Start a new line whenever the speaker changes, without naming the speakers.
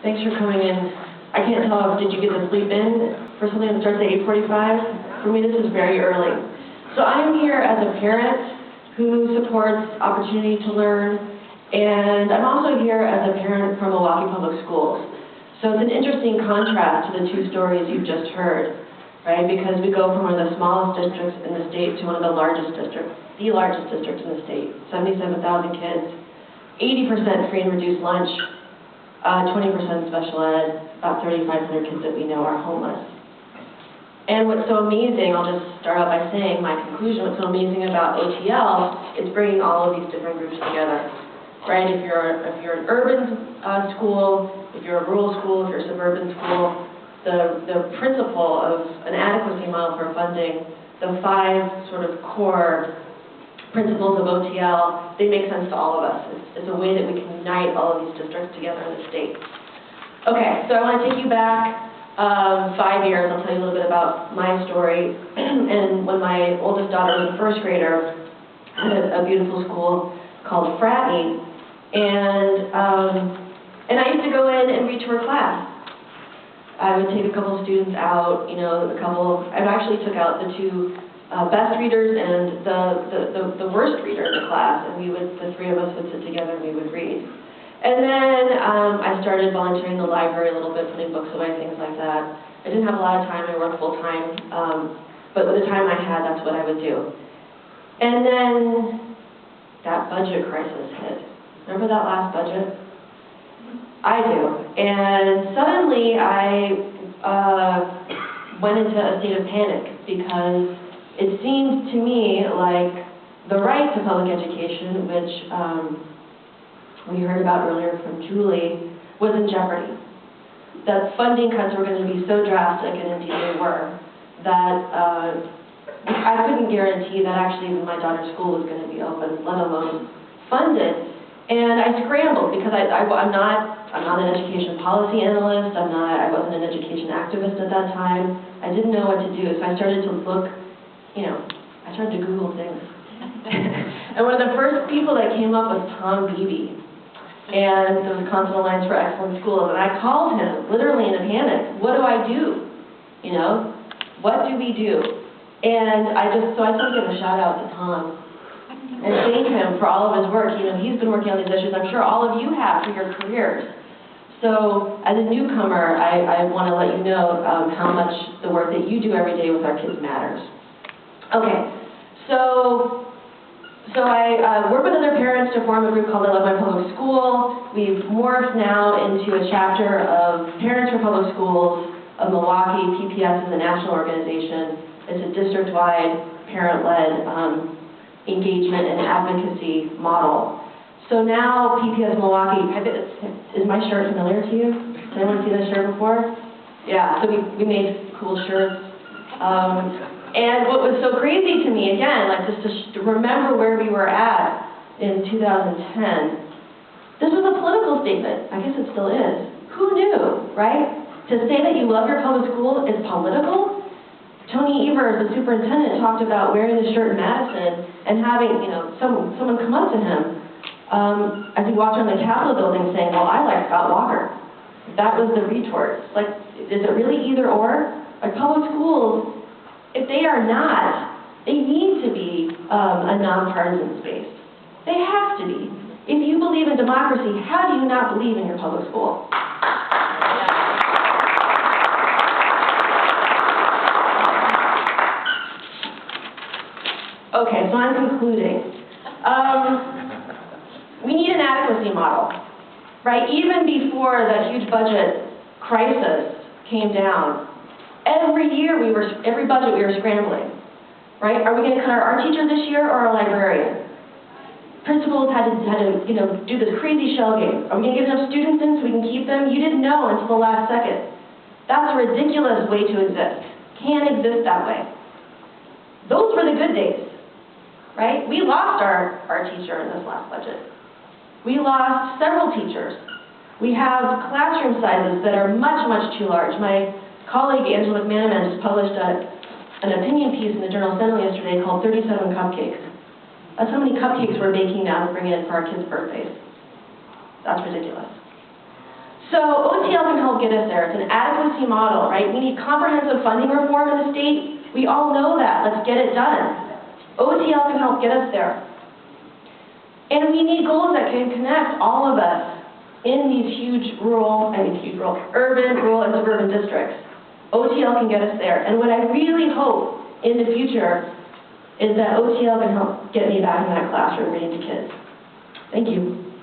Thanks for coming in. I can't tell, did you get to sleep in for something that starts at 8:45? For me, this is very early. So I'm here as a parent who supports opportunity to learn, and I'm also here as a parent from Milwaukee Public Schools. So it's an interesting contrast to the two stories you've just heard, right? Because we go from one of the smallest districts in the state to one of the largest districts, the largest district in the state, 77,000 kids, 80% free and reduced lunch, 20% special ed, about 3,500 kids that we know are homeless. And what's so amazing, I'll just start out by saying my conclusion, what's so amazing about OTL is bringing all of these different groups together, right? If you're an urban school, if you're a rural school, if you're a suburban school, the principle of an adequacy model for funding, the 5 sort of core principles of OTL, they make sense to all of us. It's a way that we can unite all of these districts together in the state. Okay, so I want to take you back 5 years. I'll tell you a little bit about my story. And when my oldest daughter was a first grader, I had a beautiful school called Fratney, and I used to go in and read to her class. I would take a couple of students out, I actually took out the 2 best readers and the worst reader in the class, and the 3 of us would sit together and we would read. And then I started volunteering in the library a little bit, putting books away, things like that. I didn't have a lot of time, I worked full time, but with the time I had, that's what I would do. And then that budget crisis hit. Remember that last budget? I do. And suddenly I went into a state of panic because it seemed to me like the right to public education, which we heard about earlier from Julie, was in jeopardy. That funding cuts were going to be so drastic, and indeed they were, that I couldn't guarantee that actually even my daughter's school was going to be open, let alone funded. And I scrambled because I'm not an education policy analyst. I wasn't an education activist at that time. I didn't know what to do, so I started to look. I started to Google things. And one of the first people that came up was Tom Beebe, and the Wisconsin Alliance for Excellent Schools. And I called him, literally in a panic. What do I do? What do we do? And so I just want to give a shout out to Tom and thank him for all of his work. He's been working on these issues. I'm sure all of you have for your careers. So as a newcomer, I want to let you know how much the work that you do every day with our kids matters. Okay, so I work with other parents to form a group called I Love My Public School. We've morphed now into a chapter of Parents for Public Schools of Milwaukee. PPS is a national organization. It's a district-wide, parent-led engagement and advocacy model. So now PPS Milwaukee, is my shirt familiar to you? Did anyone see this shirt before? Yeah, so we made cool shirts. And what was so crazy to me, again, just to remember where we were at in 2010, this was a political statement. I guess it still is. Who knew, right? To say that you love your public school is political? Tony Evers, the superintendent, talked about wearing the shirt in Madison and having, someone come up to him as he walked around the Capitol building saying, well, I like Scott Walker. That was the retort. Is it really either or? Public schools, if they are not, they need to be a nonpartisan space. They have to be. If you believe in democracy, how do you not believe in your public school? Okay, so I'm concluding. We need an adequacy model, right? Even before that huge budget crisis came down, every budget we were scrambling, right? Are we going to cut our art teacher this year or our librarian? Principals had to do this crazy shell game. Are we going to get enough students in so we can keep them? You didn't know until the last second. That's a ridiculous way to exist. Can't exist that way. Those were the good days, right? We lost our teacher in this last budget. We lost several teachers. We have classroom sizes that are much, much too large. My colleague Angela McManaman just published an opinion piece in the Journal Sentinel yesterday called 37 Cupcakes. That's how many cupcakes we're baking now to bring in for our kids' birthdays. That's ridiculous. So OTL can help get us there. It's an adequacy model, right? We need comprehensive funding reform in the state. We all know that. Let's get it done. OTL can help get us there. And we need goals that can connect all of us in these urban, rural, and suburban districts. OTL can get us there. And what I really hope in the future is that OTL can help get me back in that classroom reading to kids. Thank you.